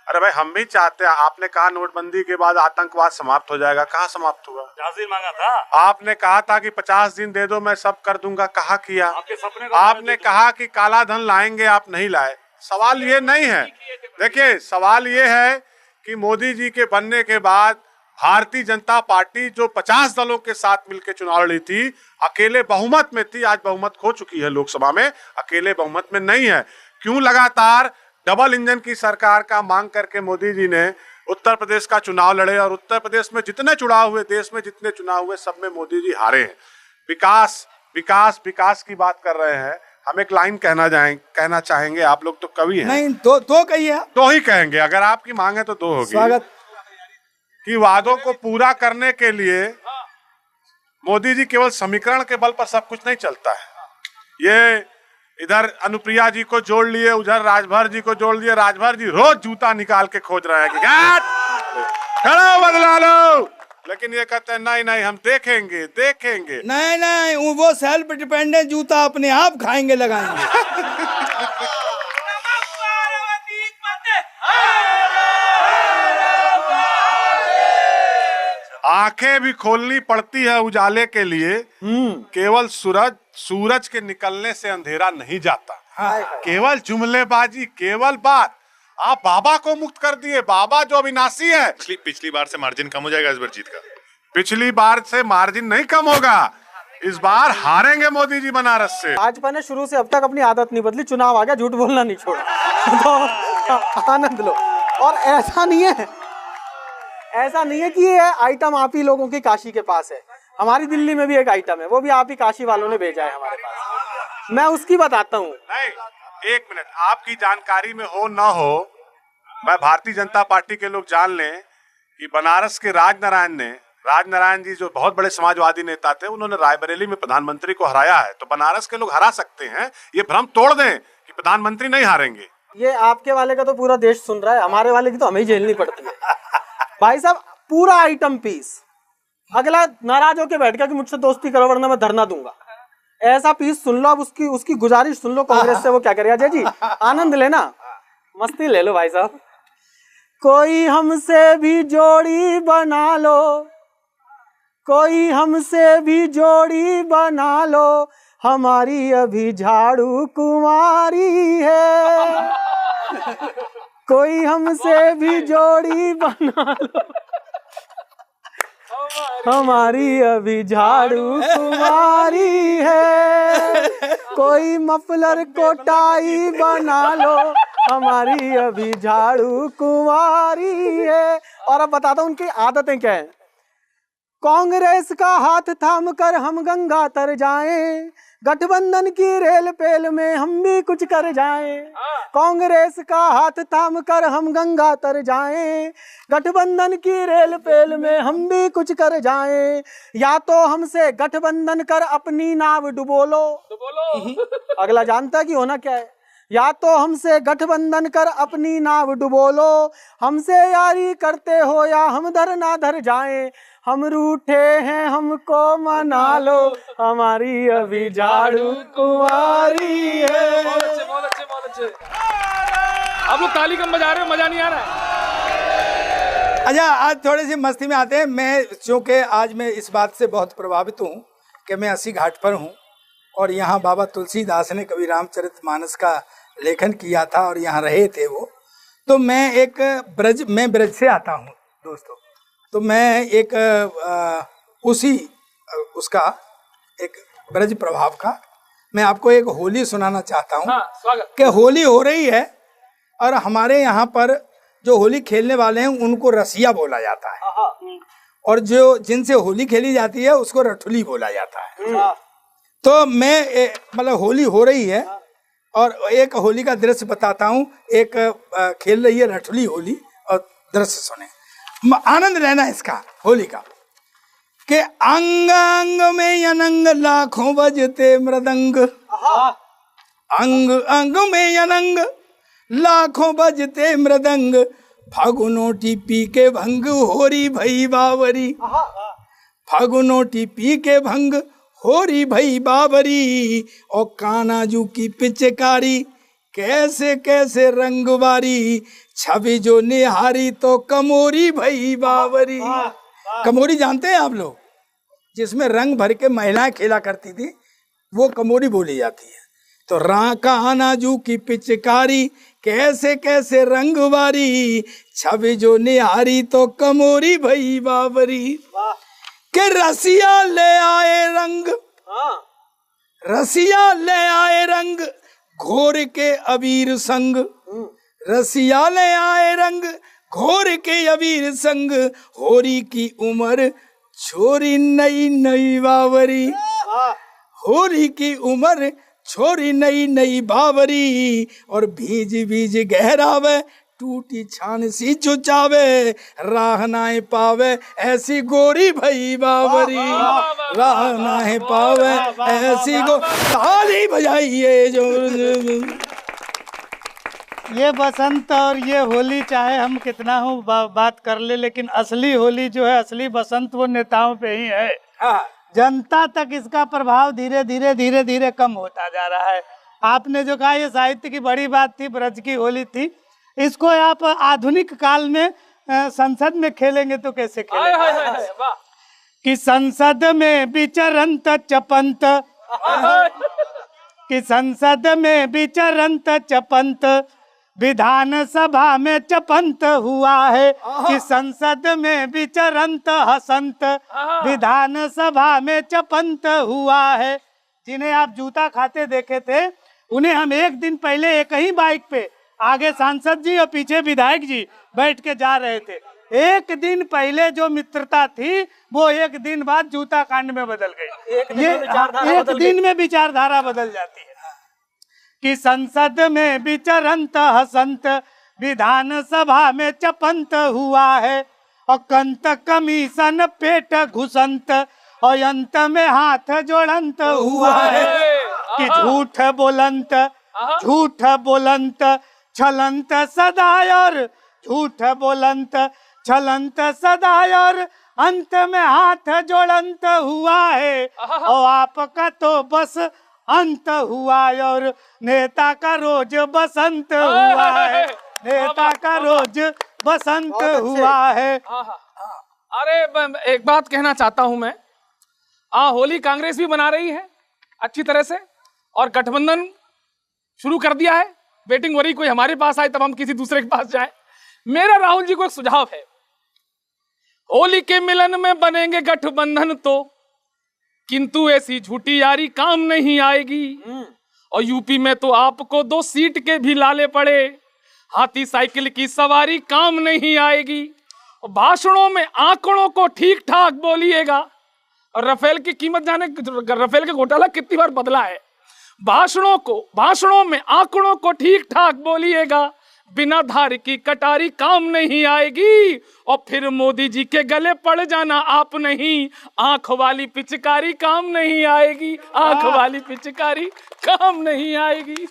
अरे भाई हम भी चाहते हैं। आपने कहा नोटबंदी के बाद आतंकवाद समाप्त हो जाएगा, कहाँ समाप्त हुआ? 50 दिन मांगा था आपने, कहा था कि 50 दिन दे दो मैं सब कर दूंगा, कहा किया? आपने कहा कि काला धन लाएंगे, आप नहीं लाए। सवाल ये नहीं है, देखिए सवाल ये है कि मोदी जी के बनने के बाद भारतीय जनता पार्टी जो 50 दलों के साथ मिलकर चुनाव लड़ी थी, अकेले बहुमत में थी, आज बहुमत खो चुकी है लोकसभा में, अकेले बहुमत में नहीं है। क्यों लगातार डबल इंजन की सरकार का मांग करके मोदी जी ने उत्तर प्रदेश का चुनाव लड़े, और उत्तर प्रदेश में जितने चुनाव हुए, देश में जितने चुनाव हुए, सब में मोदी जी हारे हैं। विकास विकास विकास की बात कर रहे हैं। हम एक लाइन कहना चाहेंगे, आप लोग तो कवि हैं। नहीं दो कहिए, दो ही कहेंगे, अगर आपकी मांग है तो दो होगी। स्वागत। कि वादों को पूरा करने के लिए मोदी जी केवल समीकरण के बल पर सब कुछ नहीं चलता है। ये इधर अनुप्रिया जी को जोड़ लिए, उधर राजभर जी को जोड़ लिए। राजभर जी रोज जूता निकाल के खोज रहे हैं कि खड़ा बदला लो, लेकिन ये कहते हैं नहीं हम देखेंगे। नहीं वो सेल्फ डिपेंडेंट जूता अपने आप खाएंगे, लगाएंगे। आंखें भी खोलनी पड़ती है उजाले के लिए। केवल सूरज के निकलने से अंधेरा नहीं जाता। केवल जुमलेबाजी, केवल बात। आप बाबा को मुक्त कर दिए। बाबा जो अविनाशी है। पिछली बार से मार्जिन कम हो जाएगा इस बार जीत का। पिछली बार से मार्जिन नहीं कम होगा, इस बार हारेंगे मोदी जी बनारस से। भाजपा ने शुरू से अब तक अपनी आदत नहीं बदली, चुनाव आ गया झूठ बोलना नहीं छोड़ा। तो आनंद लो। और ऐसा नहीं है कि ये आइटम आप ही लोगों की काशी के पास है, हमारी दिल्ली में भी एक आइटम है, वो भी आप ही काशी वालों ने भेजा है हमारे पास। मैं उसकी बताता हूँ। नहीं, एक मिनट, आपकी जानकारी में हो ना हो, मैं भारतीय जनता पार्टी के लोग जान लें कि बनारस के राजनारायण जी जो बहुत बड़े समाजवादी नेता थे, उन्होंने रायबरेली में प्रधानमंत्री को हराया है। तो बनारस के लोग हरा सकते हैं, ये भ्रम तोड़ दें कि प्रधानमंत्री नहीं हारेंगे। ये आपके वाले का तो पूरा देश सुन रहा है, हमारे वाले की तो हमें ही झेलनी पड़ती है। भाई साहब पूरा आइटम पीस, अगला नाराज होके बैठ गया कि मुझसे दोस्ती करो वरना मैं धरना दूंगा, ऐसा पीस सुन लो। अब उसकी गुजारिश सुन लो कांग्रेस से, वो क्या करेगा। अजय जी आनंद लेना, मस्ती ले लो भाई साहब। कोई हमसे भी जोड़ी बना लो, कोई हमसे भी जोड़ी बना लो, हमारी अभी झाड़ू कुमारी है। कोई हमसे भी जोड़ी बना लो, हमारी अभी झाड़ू कुमारी है। कोई मफलर को टाई बना लो, हमारी अभी झाड़ू कुमारी है। और अब बताता हूँ उनकी आदतें क्या है। कांग्रेस का हाथ थाम कर हम गंगा तर जाएं, गठबंधन की रेल पेल में हम भी कुछ कर जाएं। कांग्रेस का हाथ थाम कर हम गंगा तर जाएं, गठबंधन की रेल पेल में हम भी कुछ कर जाएं। या तो हमसे गठबंधन कर अपनी नाव डुबो लो। अगला जानता है कि होना क्या है। या तो हमसे गठबंधन कर अपनी नाव डुबो लो, हमसे यारी करते हो या हम धर ना धर जाएं। हम रूठे हैं हमको मना लो, हमारी अभी झाड़ू कुंवारी है। बहुत अच्छे, बहुत अच्छे, बहुत अच्छे। आप लोग ताली कम बजा रहे हो, मजा नहीं आ रहा है। अच्छा, आज थोड़ी सी मस्ती में आते हैं। मैं चूँकि आज मैं इस बात से बहुत प्रभावित हूँ कि मैं अस्सी घाट पर हूँ और यहाँ बाबा तुलसीदास ने कभी रामचरितमानस का लेखन किया था और यहाँ रहे थे वो। तो मैं ब्रज से आता हूँ दोस्तों। तो मैं एक उसका एक ब्रज प्रभाव का मैं आपको एक होली सुनाना चाहता हूँ। हाँ, स्वागत। कि होली हो रही है और हमारे यहाँ पर जो होली खेलने वाले हैं उनको रसिया बोला जाता है, और जो जिनसे होली खेली जाती है उसको रठुली बोला जाता है। तो मैं मतलब होली हो रही है और एक होली का दृश्य बताता हूँ। एक खेल रही है रठुली होली, और दृश्य सुने, आनंद लेना इसका होली का। कि अंग अंग में अनंग लाखों बजते मृदंग, अंग अंग में अनंग लाखों बजते मृदंग, फागुनोटी पी के भंग होरी भई बावरी, फागुनोटी पी के भंग होरी भई बावरी, और कानाजू की पिचकारी कैसे कैसे रंगवारी, छवि जो निहारी तो कमोरी भई बावरी। कमोरी जानते हैं आप लोग, जिसमें रंग भर के महिलाएं खेला करती थी, वो कमोरी बोली जाती है। तो कानाजू की पिचकारी कैसे कैसे रंगवारी, छवि जो निहारी तो कमोरी भई बावरी। के रसिया ले आए रंग, रसिया ले आए रंग घोर के अबीर संग, रसिया ले आए रंग घोर के अबीर संग, होरी की उम्र छोरी नई नई बावरी, होरी की उम्र छोरी नई नई बावरी, और भीज भीज गहरावे टूटी छान सी चुचावे, राह नाए पावे ऐसी गोरी भई बावरी, राह नाए पावे ऐसी ताली बजाइए जो। ये बसंत और ये होली चाहे हम कितना हो बात कर ले, लेकिन असली होली जो है, असली बसंत वो नेताओं पे ही है। जनता तक इसका प्रभाव धीरे धीरे धीरे धीरे कम होता जा रहा है। आपने जो कहा ये साहित्य की बड़ी बात थी, ब्रज की होली थी, इसको आप आधुनिक काल में संसद में खेलेंगे तो कैसे खेलेंगे। कि संसद में विचरंत चपंत, कि संसद में विचरंत चपंत, विधानसभा में चपंत हुआ है। कि संसद में विचरंत हसंत, विधानसभा में चपंत हुआ है। जिन्हें आप जूता खाते देखे थे, उन्हें हम एक दिन पहले एक ही बाइक पे, आगे सांसद जी और पीछे विधायक जी बैठ के जा रहे थे। एक दिन पहले जो मित्रता थी वो एक दिन बाद जूता कांड में बदल गई। एक दिन में विचारधारा बदल जाती है। कि संसद में विचरंत हसंत, विधानसभा में चपंत हुआ है। और कंत कमीशन पेट घुसंत, और अंत में हाथ जोड़ंत हुआ है। कि झूठ बोलंत, झूठ बोलंत, छलंत सदाय, और झूठ बोलंत, छलंत सदाय, और अंत में हाथ जोड़ंत हुआ है। और आपका तो बस अंत हुआ, और नेता का रोज बसंत हुआ है। नेता का रोज बसंत हुआ है। अरे एक बात कहना चाहता हूं मैं, होली कांग्रेस भी मना रही है अच्छी तरह से, और गठबंधन शुरू कर दिया है। वेटिंग हो रही, कोई हमारे पास आए तब हम किसी दूसरे के पास जाएं। मेरा राहुल जी को एक सुझाव है, होली के मिलन में बनेंगे गठबंधन तो, किंतु ऐसी झूठी यारी काम नहीं आएगी। और यूपी में तो आपको 2 सीट के भी लाले पड़े, हाथी साइकिल की सवारी काम नहीं आएगी। और भाषणों में आंकड़ों को ठीक ठाक बोलिएगा। और राफेल की कीमत जाने, राफेल का घोटाला कितनी बार बदला है। भाषणों में आंकड़ों को ठीक ठाक बोलिएगा, बिना धार की कटारी काम नहीं आएगी। और फिर मोदी जी के गले पड़ जाना आप नहीं, आंख वाली पिचकारी काम नहीं आएगी। आंख वाली पिचकारी काम नहीं आएगी।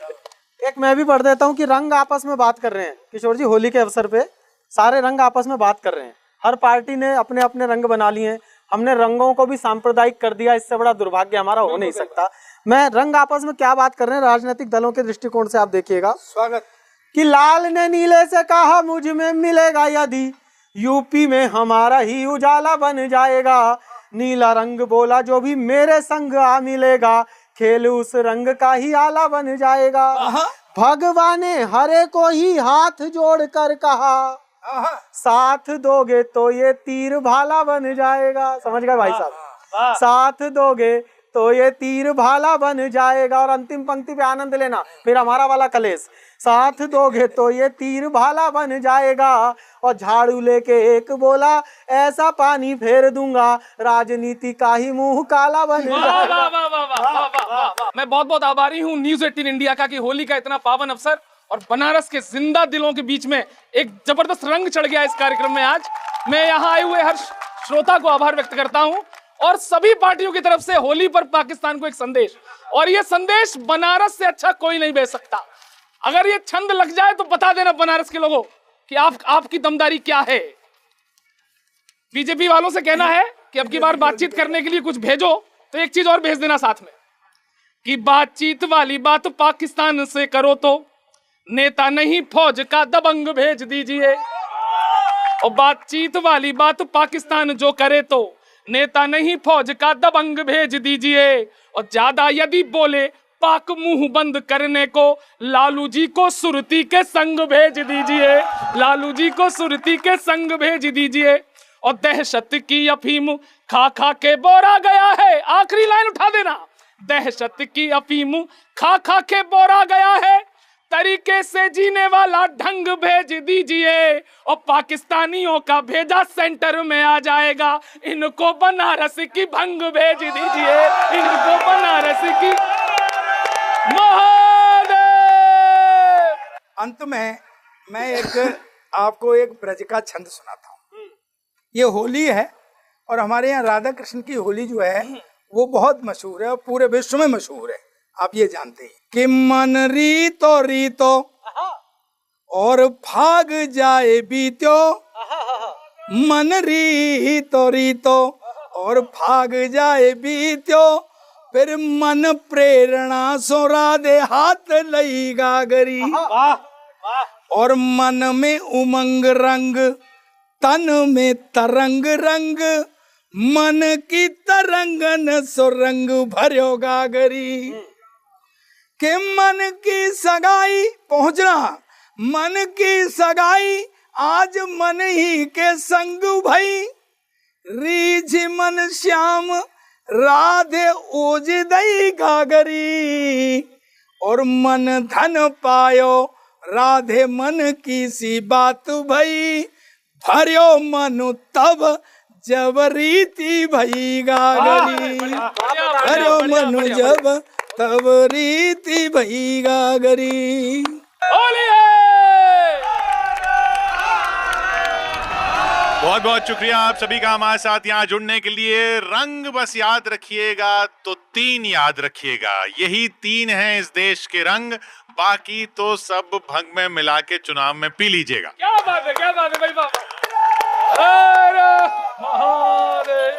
एक मैं भी पढ़ देता हूँ कि रंग आपस में बात कर रहे हैं। किशोर जी, होली के अवसर पे सारे रंग आपस में बात कर रहे हैं। हर पार्टी ने अपने अपने रंग बना लिए हैं। हमने रंगों को भी सांप्रदायिक कर दिया। इससे बड़ा दुर्भाग्य हमारा हो नहीं सकता। मैं रंग आपस में क्या बात कर रहे हैं राजनीतिक दलों के दृष्टिकोण से आप देखिएगा। स्वागत। कि लाल ने नीले से कहा मुझ में मिलेगा यदि, यूपी में हमारा ही उजाला बन जाएगा। नीला रंग बोला जो भी मेरे संग आ मिलेगा, खेल उस रंग का ही आला बन जाएगा। भगवान ने हरे को ही हाथ जोड़ कर कहा, साथ दोगे तो ये तीर भाला बन जाएगा। समझ गए भाई साहब? साथ दोगे तो ये तीर भाला बन जाएगा। और अंतिम पंक्ति पे आनंद लेना, फिर हमारा वाला कलेश। साथ दोगे तो ये तीर भाला बन जाएगा। और झाड़ू लेके एक बोला, ऐसा पानी फेर दूंगा, राजनीति का ही मुंह काला बन जाएगा। मैं बहुत बहुत आभारी हूँ न्यूज़ 18 इंडिया का कि होली का इतना पावन अवसर और बनारस के जिंदा दिलों के बीच में एक जबरदस्त रंग चढ़ गया इस कार्यक्रम में। आज मैं यहाँ आए हुए हर श्रोता को आभार व्यक्त करता हूँ, और सभी पार्टियों की तरफ से होली पर पाकिस्तान को एक संदेश, और ये संदेश बनारस से अच्छा कोई नहीं भेज सकता। अगर ये छंद लग जाए तो बता देना बनारस के लोगों कि आपकी दमदारी क्या है। बीजेपी वालों से कहना है कि अब की बार बातचीत करने के लिए कुछ भेजो, तो एक चीज और भेज देना साथ में कि बातचीत वाली बात पाकिस्तान से करो तो नेता नहीं फौज का दबंग भेज दीजिए। और बातचीत वाली बात पाकिस्तान जो करे तो नेता नहीं फौज का दबंग भेज दीजिए। और ज्यादा यदि बोले पाक मुंह बंद करने को लालू जी को सुरती के संग भेज दीजिए। लालू जी को सुरती के संग भेज दीजिए। और दहशत की अफीम खा खा के बोरा गया है, आखिरी लाइन उठा देना, दहशत की अफीम खा खा के बोरा गया है, तरीके से जीने वाला ढंग भेज दीजिए। और पाकिस्तानियों का भेजा सेंटर में आ जाएगा, इनको बनारस की भंग भेज दीजिए। इनको बनारस की महादेव। अंत में मैं आपको एक ब्रज का छंद सुनाता हूँ। ये होली है और हमारे यहाँ राधा कृष्ण की होली जो है वो बहुत मशहूर है और पूरे विश्व में मशहूर है, आप ये जानते हैं कि मन रीतो रीतो और भाग जाए बीत्यो, मन रीतो रीतो और भाग जाए बीत्यो, फिर मन प्रेरणा सो राधे हाथ लई गागरी। और मन में उमंग रंग, तन में तरंग रंग, मन की तरंगन सुरंग भर्यो गागरी के मन की सगाई पहुंचना, मन की सगाई आज मन ही के संग भई, रीझ मन श्याम राधे ओज दई गागरी, और मन धन पायो राधे मन की सी बात भई, भर्यो मनु तब जब रीति भई गागरी, भर्यो मनु जब तब रीति भई गागरी। होली है। बहुत बहुत शुक्रिया आप सभी का हमारे साथ यहाँ जुड़ने के लिए। रंग बस याद रखिएगा तो 3 याद रखिएगा, यही 3 हैं इस देश के रंग, बाकी तो सब भंग में मिला के चुनाव में पी लीजिएगा। क्या बात है भाई बाबा। हर महादेव।